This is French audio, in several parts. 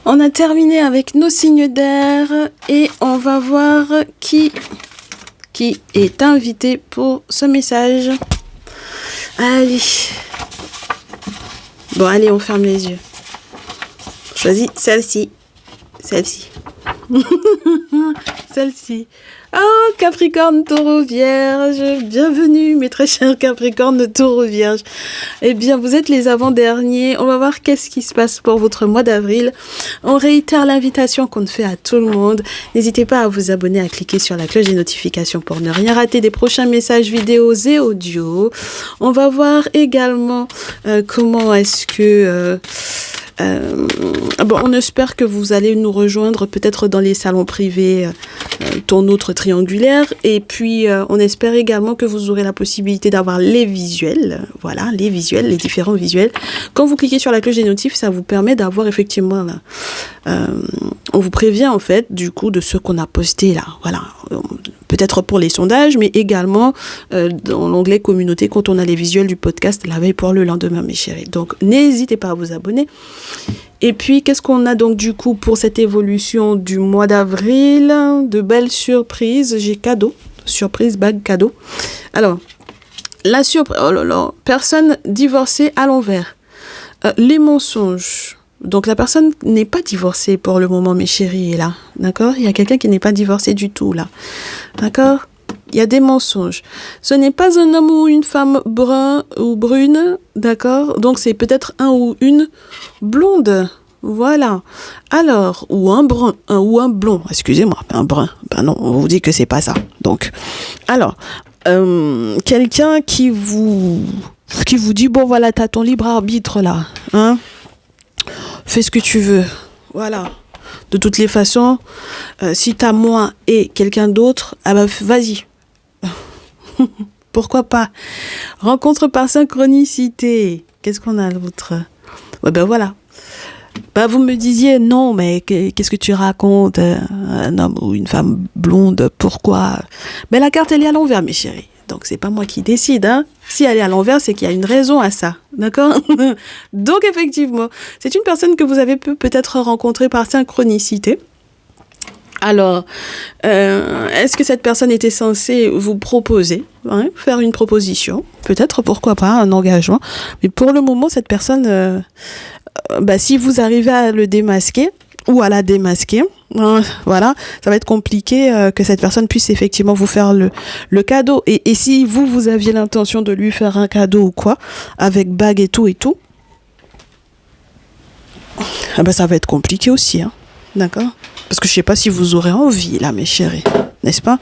On a terminé avec nos signes d'air et on va voir qui est invité pour ce message. Allez. Bon, allez, on ferme les yeux. Choisis celle-ci. Celle-ci. Celle-ci. Oh, Capricorne, Taureau, Vierge. Bienvenue, mes très chers Capricorne, Taureau, Vierge. Eh bien, vous êtes les avant-derniers. On va voir qu'est-ce qui se passe pour votre mois d'avril. On réitère l'invitation qu'on fait à tout le monde. N'hésitez pas à vous abonner, à cliquer sur la cloche des notifications pour ne rien rater des prochains messages vidéos et audio. On va voir également comment est-ce que... on espère que vous allez nous rejoindre peut-être dans les salons privés, ton autre triangulaire, et puis on espère également que vous aurez la possibilité d'avoir les visuels, voilà, les visuels, les différents visuels. Quand vous cliquez sur la cloche des notifs, ça vous permet d'avoir effectivement, on vous prévient en fait du coup de ce qu'on a posté là, voilà. Peut-être pour les sondages, mais également dans l'onglet communauté quand on a les visuels du podcast la veille pour le lendemain, mes chéris. Donc, n'hésitez pas à vous abonner. Et puis, qu'est-ce qu'on a donc du coup pour cette évolution du mois d'avril? De belles surprises. J'ai cadeau. Surprise, bague, cadeau. Alors, la surprise. Oh là là. Personne divorcée à l'envers. Les mensonges. Donc, la personne n'est pas divorcée pour le moment, mes chéris, là. D'accord? Il y a quelqu'un qui n'est pas divorcé du tout, là. D'accord? Il y a des mensonges. Ce n'est pas un homme ou une femme brun ou brune. D'accord? Donc, c'est peut-être un ou une blonde. Voilà. Alors, ou un brun, ou un blond. Excusez-moi, un brun. Ben non, on vous dit que c'est pas ça. Donc, alors, quelqu'un qui vous dit, bon, voilà, t'as ton libre arbitre, là. Hein? Fais ce que tu veux. Voilà. De toutes les façons, si t'as moi et quelqu'un d'autre, ah bah vas-y. Pourquoi pas? Rencontre par synchronicité. Qu'est-ce qu'on a l'autre? Ouais ben voilà. Bah vous me disiez non, mais qu'est-ce que tu racontes? Un homme ou une femme blonde, pourquoi? Mais la carte elle est à l'envers, mes chéris. Donc, c'est pas moi qui décide, hein. Si elle est à l'envers, c'est qu'il y a une raison à ça. D'accord? Donc, effectivement, c'est une personne que vous avez peut-être rencontrée par synchronicité. Alors, est-ce que cette personne était censée vous proposer, hein, faire une proposition? Peut-être, pourquoi pas, un engagement. Mais pour le moment, cette personne, si vous arrivez à le démasquer, ou à la démasquer, voilà, ça va être compliqué que cette personne puisse effectivement vous faire le cadeau. Et si vous aviez l'intention de lui faire un cadeau ou quoi, avec bague et tout, ça va être compliqué aussi, hein, d'accord? Parce que je sais pas si vous aurez envie, là, mes chéris, n'est-ce pas?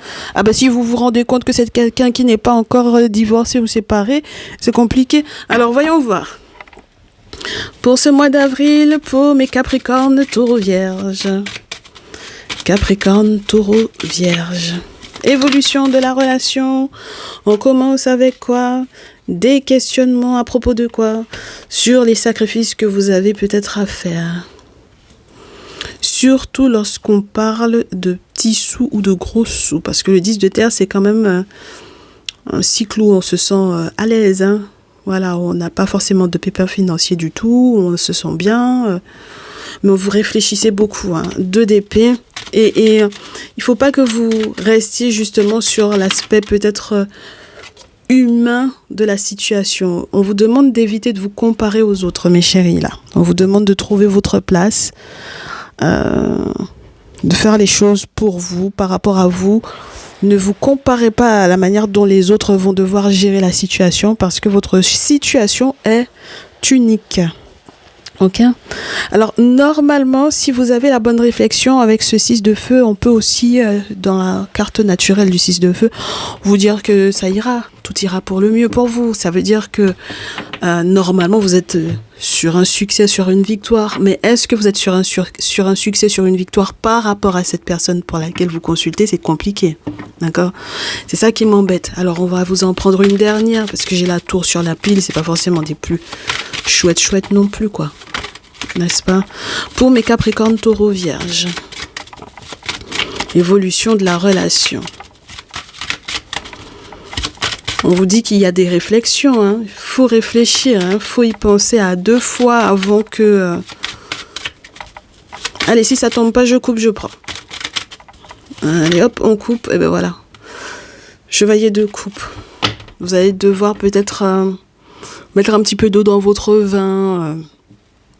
Si vous vous rendez compte que c'est quelqu'un qui n'est pas encore divorcé ou séparé, c'est compliqué. Alors, voyons voir. Pour ce mois d'avril, pour mes Capricornes, Taureau, Vierge. Capricorne, Taureau, Vierge. Évolution de la relation. On commence avec quoi? Des questionnements à propos de quoi? Sur les sacrifices que vous avez peut-être à faire. Surtout lorsqu'on parle de petits sous ou de gros sous. Parce que le 10 de terre, c'est quand même un cycle où on se sent à l'aise, hein. Voilà, on n'a pas forcément de pépins financiers du tout, on se sent bien, mais vous réfléchissez beaucoup, hein. 2 d'épée, et il faut pas que vous restiez justement sur l'aspect peut-être humain de la situation. On vous demande d'éviter de vous comparer aux autres, mes chéris, là. On vous demande de trouver votre place, de faire les choses pour vous, par rapport à vous. Ne vous comparez pas à la manière dont les autres vont devoir gérer la situation parce que votre situation est unique. Ok? Alors, normalement, si vous avez la bonne réflexion avec ce 6 de feu, on peut aussi, dans la carte naturelle du 6 de feu, vous dire que ça ira. Tout ira pour le mieux pour vous. Ça veut dire que, normalement, vous êtes sur un succès, sur une victoire. Mais est-ce que vous êtes sur un succès, sur une victoire par rapport à cette personne pour laquelle vous consultez? C'est compliqué. D'accord? C'est ça qui m'embête. Alors, on va vous en prendre une dernière parce que j'ai la tour sur la pile. C'est pas forcément des plus chouettes non plus, quoi. N'est-ce pas? Pour mes Capricornes, Taureau, Vierge. Évolution de la relation. On vous dit qu'il y a des réflexions, hein. Il faut réfléchir, hein. Il faut y penser à 2 fois avant que Allez, si ça tombe pas, je coupe, je prends. Allez, hop, on coupe. Et ben voilà. Chevalier de coupe. Vous allez devoir peut-être mettre un petit peu d'eau dans votre vin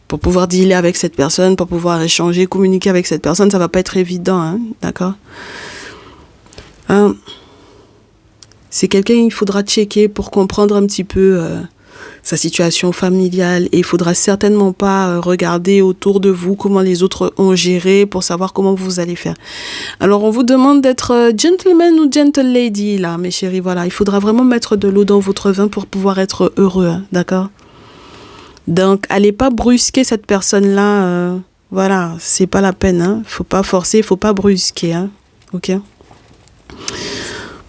pour pouvoir dealer avec cette personne, pour pouvoir échanger, communiquer avec cette personne. Ça va pas être évident, hein, d'accord? C'est quelqu'un qu'il faudra checker pour comprendre un petit peu sa situation familiale. Et il faudra certainement pas regarder autour de vous comment les autres ont géré pour savoir comment vous allez faire. Alors, on vous demande d'être gentleman ou gentle lady, là, mes chéris. Voilà, il faudra vraiment mettre de l'eau dans votre vin pour pouvoir être heureux, hein, d'accord? Donc, allez pas brusquer cette personne-là. Voilà, c'est pas la peine, hein. Faut pas forcer, faut pas brusquer, hein. Ok?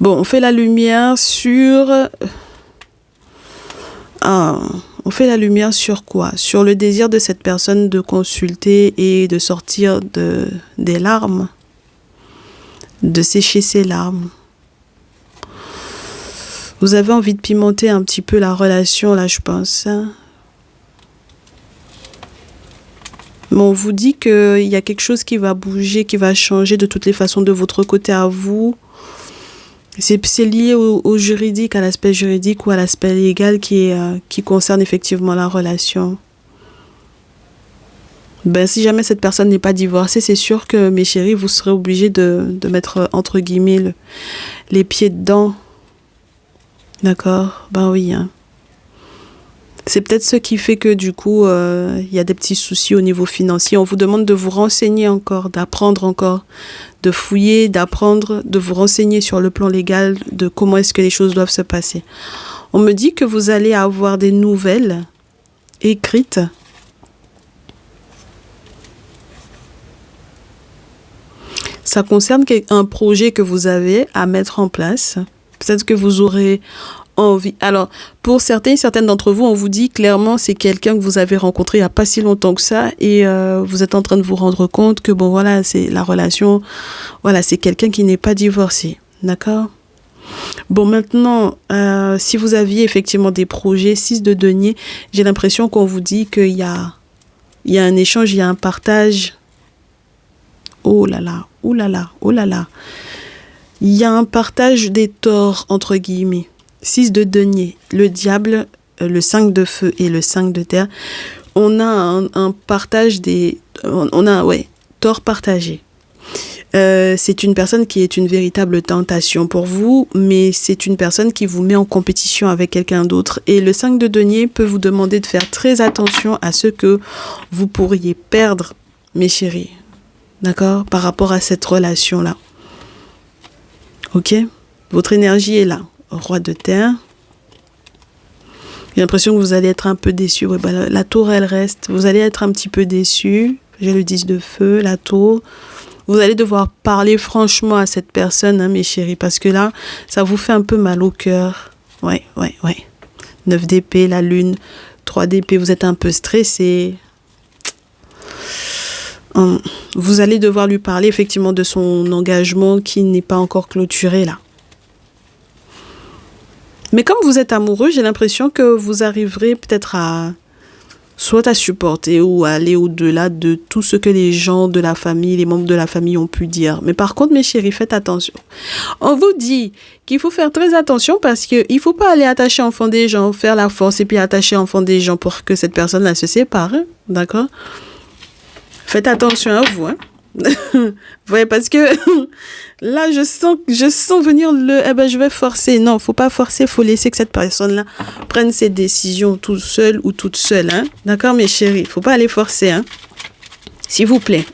Bon, on fait la lumière sur... on fait la lumière sur quoi? Sur le désir de cette personne de consulter et de sortir des larmes, de sécher ses larmes. Vous avez envie de pimenter un petit peu la relation, là, je pense. Mais on vous dit qu'il y a quelque chose qui va bouger, qui va changer de toutes les façons de votre côté à vous. C'est lié au juridique, à l'aspect juridique ou à l'aspect légal qui concerne effectivement la relation. Ben, si jamais cette personne n'est pas divorcée, c'est sûr que, mes chéris, vous serez obligés de mettre, entre guillemets, les pieds dedans. D'accord? Ben oui, hein. C'est peut-être ce qui fait que du coup, y a des petits soucis au niveau financier. On vous demande de vous renseigner encore, d'apprendre encore, de fouiller, d'apprendre, de vous renseigner sur le plan légal de comment est-ce que les choses doivent se passer. On me dit que vous allez avoir des nouvelles écrites. Ça concerne un projet que vous avez à mettre en place. Peut-être que vous aurez envie. Alors, pour certaines d'entre vous, on vous dit clairement, c'est quelqu'un que vous avez rencontré il n'y a pas si longtemps que ça et vous êtes en train de vous rendre compte que, bon, voilà, c'est la relation, voilà, c'est quelqu'un qui n'est pas divorcé. D'accord? Bon, maintenant, si vous aviez effectivement des projets, 6 de denier, j'ai l'impression qu'on vous dit qu'il y a un échange, il y a un partage. Oh là là, oh là là, oh là là. Il y a un partage des torts, entre guillemets. 6 de denier, le diable, le 5 de feu et le 5 de terre. On a un partage des... On a, ouais, tort partagé. C'est une personne qui est une véritable tentation pour vous, mais c'est une personne qui vous met en compétition avec quelqu'un d'autre. Et le 5 de denier peut vous demander de faire très attention à ce que vous pourriez perdre, mes chéris. D'accord? Par rapport à cette relation-là. Ok? Votre énergie est là. Roi de terre. J'ai l'impression que vous allez être un peu déçu. Ouais, bah, la tour, elle reste. Vous allez être un petit peu déçu. J'ai le 10 de feu, la tour. Vous allez devoir parler franchement à cette personne, hein, mes chéris, parce que là, ça vous fait un peu mal au cœur. Ouais. 9 d'épée, la lune. 3 d'épée, vous êtes un peu stressé. Vous allez devoir lui parler effectivement de son engagement qui n'est pas encore clôturé là. Mais comme vous êtes amoureux, j'ai l'impression que vous arriverez peut-être soit à supporter ou à aller au-delà de tout ce que les gens de la famille, les membres de la famille ont pu dire. Mais par contre, mes chéris, faites attention. On vous dit qu'il faut faire très attention parce qu'il ne faut pas aller attacher enfant des gens, faire la force et puis attacher enfant des gens pour que cette personne-là se sépare. Hein? D'accord? Faites attention à vous, hein. Vous voyez, parce que là, je sens venir je vais forcer. Non, faut pas forcer, faut laisser que cette personne-là prenne ses décisions tout seul ou toute seule, hein. D'accord, mes chéris, faut pas aller forcer, hein. S'il vous plaît.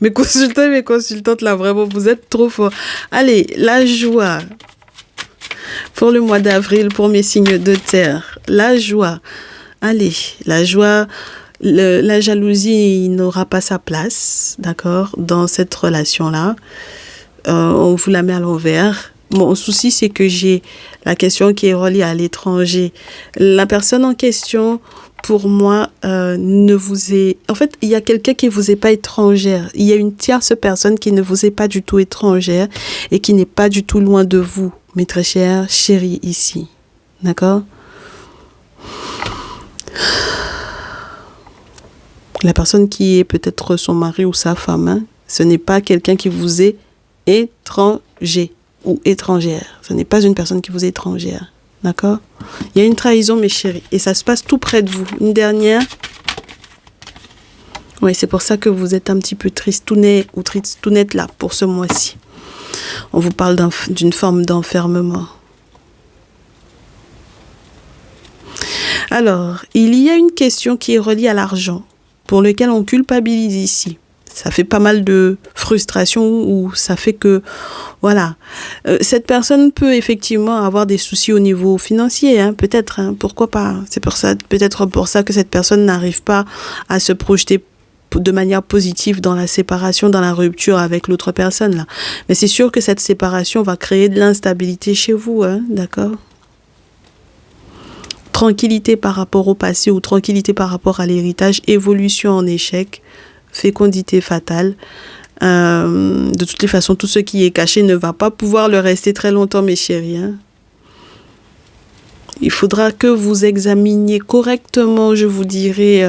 Mes consultants et mes consultantes, là, vraiment, vous êtes trop forts. Allez, la joie. Pour le mois d'avril, pour mes signes de terre. La joie. Allez, la joie... La jalousie n'aura pas sa place, d'accord, dans cette relation-là. On vous la met à l'envers. Mon souci, c'est que j'ai la question qui est reliée à l'étranger. La personne en question, pour moi, ne vous est... En fait, il y a quelqu'un qui ne vous est pas étrangère. Il y a une tierce personne qui ne vous est pas du tout étrangère et qui n'est pas du tout loin de vous, mes très chers chéris ici. D'accord ? La personne qui est peut-être son mari ou sa femme, hein, ce n'est pas quelqu'un qui vous est étranger ou étrangère. Ce n'est pas une personne qui vous est étrangère. D'accord? Il y a une trahison, mes chéris. Et ça se passe tout près de vous. Une dernière. Oui, c'est pour ça que vous êtes un petit peu tristounet ou tristounette là pour ce mois-ci. On vous parle d'une forme d'enfermement. Alors, il y a une question qui est reliée à l'argent, pour lequel on culpabilise ici. Ça fait pas mal de frustration ou ça fait que, voilà. Cette personne peut effectivement avoir des soucis au niveau financier, hein, peut-être, hein, pourquoi pas. C'est pour ça, peut-être pour ça que cette personne n'arrive pas à se projeter de manière positive dans la séparation, dans la rupture avec l'autre personne, là. Mais c'est sûr que cette séparation va créer de l'instabilité chez vous, hein, d'accord? Tranquillité par rapport au passé ou tranquillité par rapport à l'héritage, évolution en échec, fécondité fatale. De toutes les façons, tout ce qui est caché ne va pas pouvoir le rester très longtemps, mes chéris, hein. Il faudra que vous examiniez correctement, je vous dirais,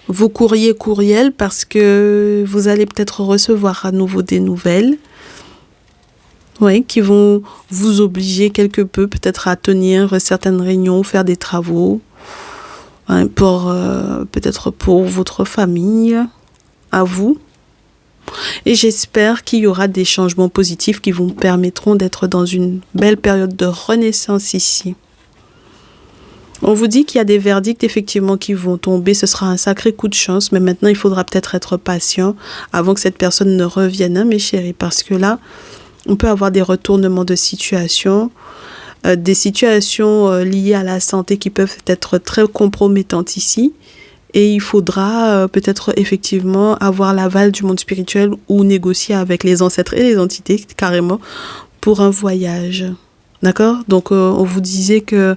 vos courriels parce que vous allez peut-être recevoir à nouveau des nouvelles. Oui, qui vont vous obliger quelque peu peut-être à tenir certaines réunions, faire des travaux, hein, peut-être pour votre famille, à vous. Et j'espère qu'il y aura des changements positifs qui vous permettront d'être dans une belle période de renaissance ici. On vous dit qu'il y a des verdicts effectivement qui vont tomber, ce sera un sacré coup de chance, mais maintenant il faudra peut-être être patient avant que cette personne ne revienne, hein, mes chéris, parce que là, on peut avoir des retournements de situation, des situations liées à la santé qui peuvent être très compromettantes ici. Et il faudra peut-être effectivement avoir l'aval du monde spirituel ou négocier avec les ancêtres et les entités carrément pour un voyage. D'accord? Donc on vous disait que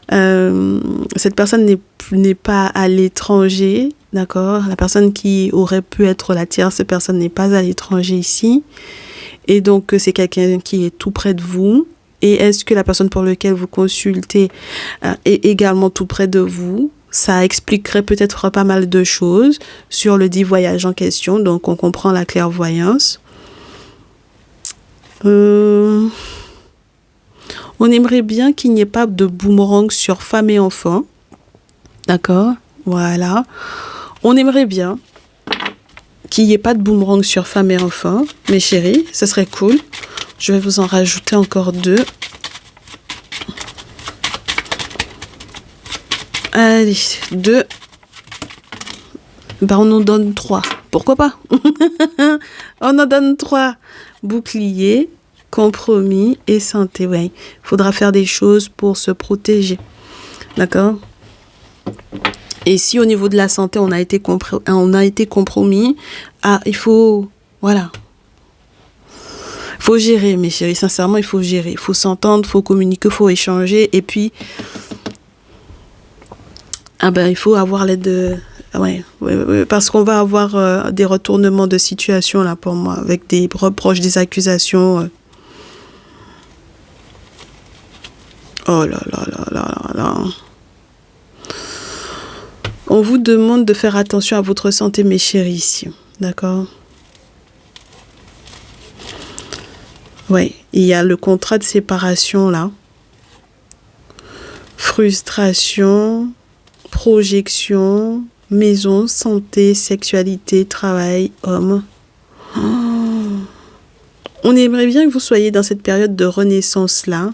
cette personne n'est pas à l'étranger. D'accord? La personne qui aurait pu être la tierce personne n'est pas à l'étranger ici. Et donc, c'est quelqu'un qui est tout près de vous. Et est-ce que la personne pour laquelle vous consultez est également tout près de vous? Ça expliquerait peut-être pas mal de choses sur le dit voyage en question. Donc, on comprend la clairvoyance. On aimerait bien qu'il n'y ait pas de boomerang sur femme et enfant. D'accord? Voilà. On aimerait bien qu'il n'y ait pas de boomerang sur femme et enfant, mes chéris, ce serait cool. Je vais vous en rajouter encore 2. Allez, 2. Ben, on en donne 3. Pourquoi pas? On en donne 3. Bouclier, compromis et santé. Ouais. Il faudra faire des choses pour se protéger. D'accord? Et si au niveau de la santé, on a été compromis, il faut, voilà. Il faut gérer, mes chéris. Sincèrement, il faut gérer. Il faut s'entendre, il faut communiquer, il faut échanger. Et puis, il faut avoir l'aide de... Ouais, parce qu'on va avoir des retournements de situation, là, pour moi, avec des reproches, des accusations. Oh là là là là là là. On vous demande de faire attention à votre santé, mes chéris, ici. D'accord? Oui, il y a le contrat de séparation, là. Frustration, projection, maison, santé, sexualité, travail, homme. Oh. On aimerait bien que vous soyez dans cette période de renaissance-là.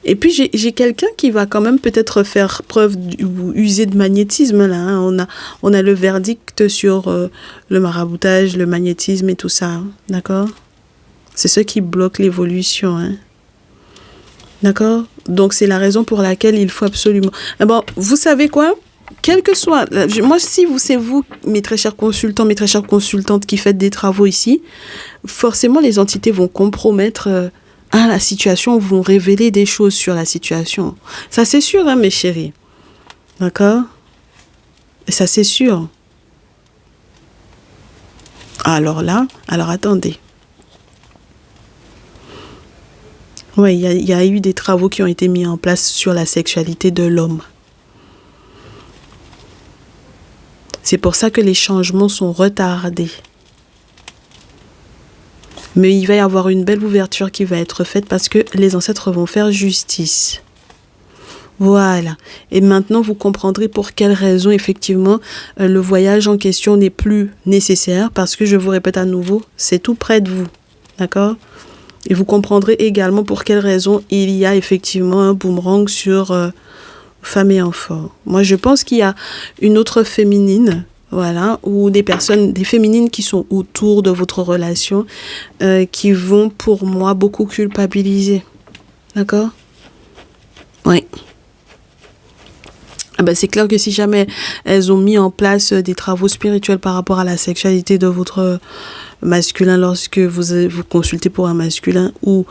Et puis, j'ai quelqu'un qui va quand même peut-être faire preuve ou user de magnétisme, là. Hein. On a le verdict sur le maraboutage, le magnétisme et tout ça. Hein. D'accord? C'est ce qui bloque l'évolution. Hein. D'accord? Donc, c'est la raison pour laquelle il faut absolument... Bon, vous savez quoi? Quel que soit... Moi, si c'est vous, mes très chers consultants, mes très chères consultantes qui faites des travaux ici, forcément, les entités vont compromettre... la situation, vont révéler des choses sur la situation. Ça, c'est sûr, hein, mes chéris. D'accord? Ça, c'est sûr. Alors attendez. Oui, il y a eu des travaux qui ont été mis en place sur la sexualité de l'homme. C'est pour ça que les changements sont retardés. Mais il va y avoir une belle ouverture qui va être faite parce que les ancêtres vont faire justice. Voilà. Et maintenant, vous comprendrez pour quelles raisons, effectivement, le voyage en question n'est plus nécessaire parce que, je vous répète à nouveau, c'est tout près de vous. D'accord ? Et vous comprendrez également pour quelles raisons il y a effectivement un boomerang sur femme et enfant. Moi, je pense qu'il y a une autre féminine, voilà, ou des féminines qui sont autour de votre relation, qui vont, pour moi, beaucoup culpabiliser. D'accord ? Oui. Ah ben c'est clair que si jamais elles ont mis en place des travaux spirituels par rapport à la sexualité de votre masculin lorsque vous consultez pour un masculin ou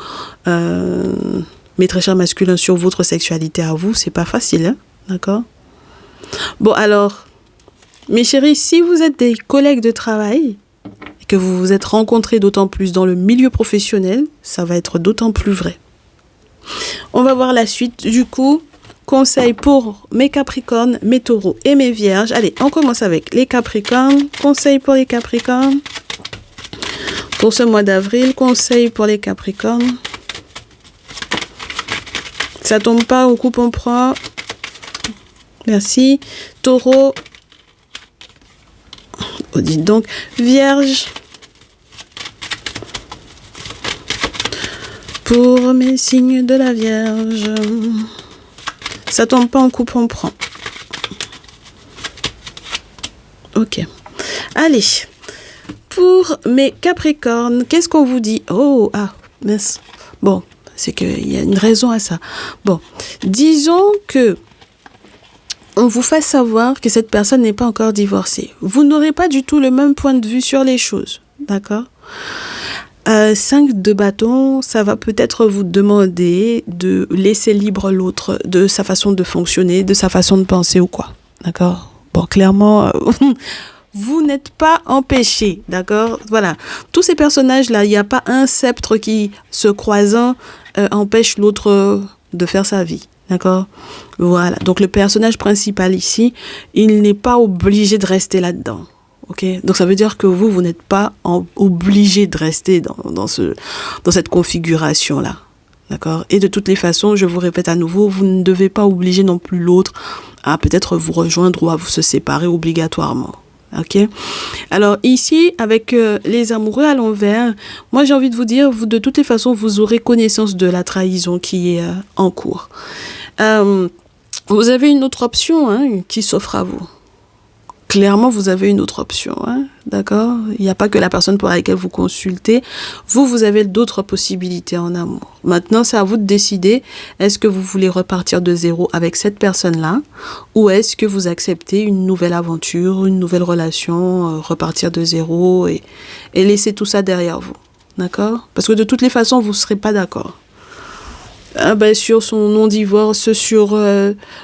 mes très chers masculins sur votre sexualité à vous, c'est pas facile, hein, d'accord? Bon alors, mes chéris, si vous êtes des collègues de travail et que vous vous êtes rencontrés d'autant plus dans le milieu professionnel, ça va être d'autant plus vrai. On va voir la suite du coup. Conseil pour mes Capricornes, mes Taureaux et mes Vierges. Allez, on commence avec les Capricornes. Conseil pour les Capricornes. Pour ce mois d'avril, conseil pour les Capricornes. Ça tombe pas, on coupe, on prend. Merci. Taureau. Oh, dites donc. Vierge. Pour mes signes de la Vierge. Ça tombe pas, on coupe, on prend. Ok. Allez. Pour mes Capricornes, qu'est-ce qu'on vous dit? Oh, ah, mince. Bon, c'est qu'il y a une raison à ça. Bon, disons que on vous fasse savoir que cette personne n'est pas encore divorcée. Vous n'aurez pas du tout le même point de vue sur les choses. D'accord? 5 de bâton, ça va peut-être vous demander de laisser libre l'autre de sa façon de fonctionner, de sa façon de penser ou quoi. D'accord? Bon, clairement, vous n'êtes pas empêché. D'accord? Voilà. Tous ces personnages-là, il n'y a pas un sceptre qui, se croisant, empêche l'autre de faire sa vie. D'accord? Voilà. Donc, le personnage principal ici, il n'est pas obligé de rester là-dedans. Ok, donc ça veut dire que vous n'êtes pas obligé de rester dans cette configuration-là. D'accord? Et de toutes les façons, je vous répète à nouveau, vous ne devez pas obliger non plus l'autre à peut-être vous rejoindre ou à vous se séparer obligatoirement. Ok? Alors ici, avec les amoureux à l'envers, moi j'ai envie de vous dire, de toutes les façons, vous aurez connaissance de la trahison qui est en cours. Vous avez une autre option qui s'offre à vous. Clairement, vous avez une autre option, d'accord? Il n'y a pas que la personne pour laquelle vous consultez. Vous avez d'autres possibilités en amour. Maintenant, c'est à vous de décider, est-ce que vous voulez repartir de zéro avec cette personne-là ou est-ce que vous acceptez une nouvelle aventure, une nouvelle relation, repartir de zéro et laisser tout ça derrière vous, d'accord? Parce que de toutes les façons, vous ne serez pas d'accord. Sur son non-divorce, sur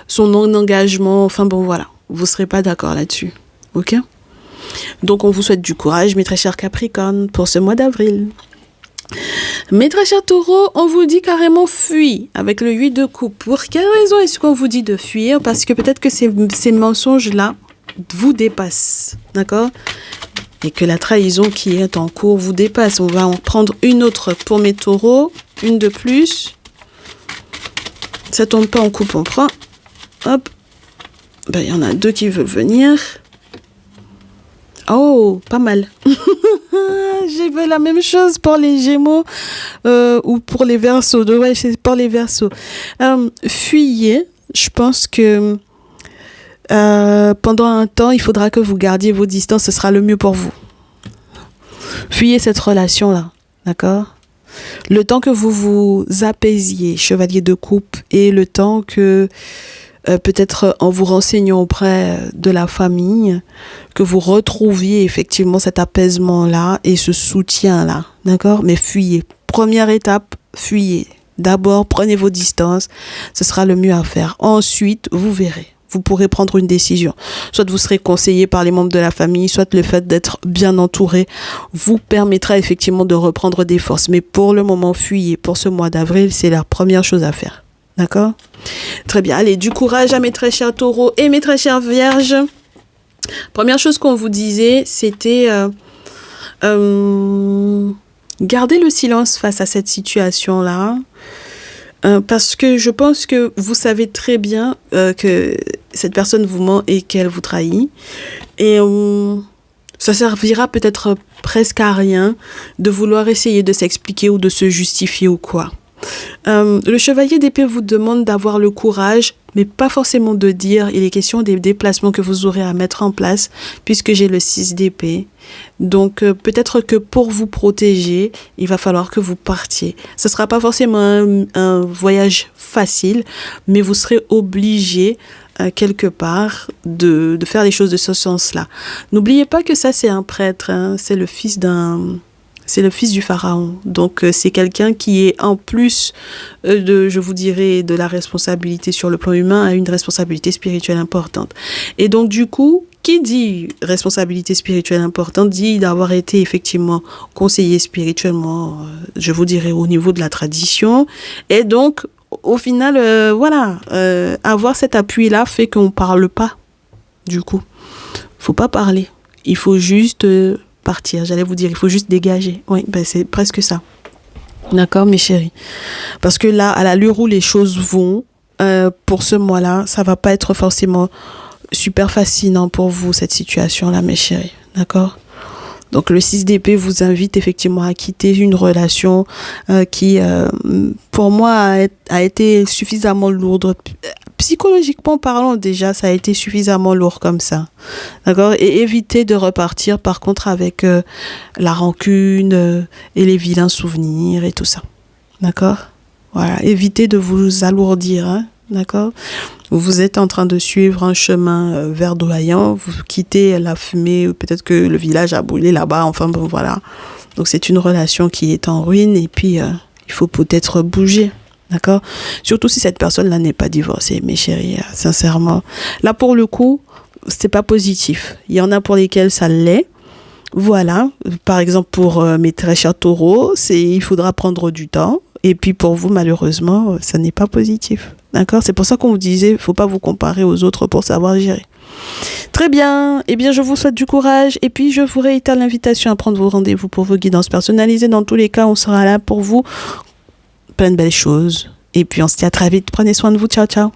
son non-engagement, enfin bon, voilà. Vous ne serez pas d'accord là-dessus. Ok? Donc, on vous souhaite du courage, mes très chers Capricornes, pour ce mois d'avril. Mes très chers Taureaux, on vous dit carrément fuis avec le 8 de coupe. Pour quelle raison est-ce qu'on vous dit de fuir? Parce que peut-être que ces mensonges-là vous dépassent. D'accord? Et que la trahison qui est en cours vous dépasse. On va en prendre une autre pour mes Taureaux. Une de plus. Ça tombe pas, on coupe, on prend. Hop. Il y en a 2 qui veulent venir. Oh, pas mal. J'ai fait la même chose pour les Gémeaux ou pour les Verseaux. Ouais, c'est pour les Verseaux. Fuyez. Je pense que pendant un temps, il faudra que vous gardiez vos distances. Ce sera le mieux pour vous. Fuyez cette relation-là. D'accord? Le temps que vous vous apaisiez, chevalier de coupe, et le temps que peut-être en vous renseignant auprès de la famille, que vous retrouviez effectivement cet apaisement-là et ce soutien-là, d'accord? Mais fuyez. Première étape, fuyez. D'abord, prenez vos distances, ce sera le mieux à faire. Ensuite, vous verrez. Vous pourrez prendre une décision. Soit vous serez conseillé par les membres de la famille, soit le fait d'être bien entouré vous permettra effectivement de reprendre des forces. Mais pour le moment, fuyez. Pour ce mois d'avril, c'est la première chose à faire. D'accord? Très bien. Allez, du courage à mes très chers Taureaux et mes très chères Vierges. Première chose qu'on vous disait, c'était garder le silence face à cette situation-là. Parce que je pense que vous savez très bien que cette personne vous ment et qu'elle vous trahit. Et ça servira peut-être presque à rien de vouloir essayer de s'expliquer ou de se justifier ou quoi. Le chevalier d'épée vous demande d'avoir le courage, mais pas forcément de dire. Il est question des déplacements que vous aurez à mettre en place, puisque j'ai le 6 d'épée. Donc, peut-être que pour vous protéger, il va falloir que vous partiez. Ce ne sera pas forcément un voyage facile, mais vous serez obligé, quelque part, de faire les choses de ce sens-là. N'oubliez pas que ça, c'est un prêtre, hein, c'est le fils du pharaon. Donc, c'est quelqu'un qui est, en plus je vous dirais, de la responsabilité sur le plan humain, a une responsabilité spirituelle importante. Et donc, du coup, qui dit responsabilité spirituelle importante dit d'avoir été effectivement conseillé spirituellement, je vous dirais, au niveau de la tradition. Et donc, au final, avoir cet appui-là fait qu'on ne parle pas, du coup. Il ne faut pas parler. Il faut juste partir. J'allais vous dire, il faut juste dégager. Oui, c'est presque ça. D'accord, mes chéris? Parce que là, à l'allure où les choses vont, pour ce mois-là, ça ne va pas être forcément super fascinant pour vous, cette situation-là, mes chéris. D'accord? Donc, le 6 d'épée vous invite effectivement à quitter une relation qui, pour moi, a été suffisamment lourde. Psychologiquement parlant, déjà, ça a été suffisamment lourd comme ça. D'accord? Et évitez de repartir, par contre, avec la rancune et les vilains souvenirs et tout ça. D'accord? Voilà. Évitez de vous alourdir, hein? D'accord? Vous êtes en train de suivre un chemin verdoyant, vous quittez la fumée, peut-être que le village a brûlé là-bas, enfin bon, voilà. Donc c'est une relation qui est en ruine et puis il faut peut-être bouger, d'accord? Surtout si cette personne-là n'est pas divorcée, mes chéris, sincèrement. Là, pour le coup, c'est pas positif. Il y en a pour lesquels ça l'est. Voilà, par exemple pour mes très chers taureaux, il faudra prendre du temps. Et puis pour vous, malheureusement, ça n'est pas positif. D'accord? C'est pour ça qu'on vous disait, il ne faut pas vous comparer aux autres pour savoir gérer. Très bien. Eh bien, je vous souhaite du courage. Et puis, je vous réitère l'invitation à prendre vos rendez-vous pour vos guidances personnalisées. Dans tous les cas, on sera là pour vous. Plein de belles choses. Et puis, on se dit à très vite. Prenez soin de vous. Ciao, ciao.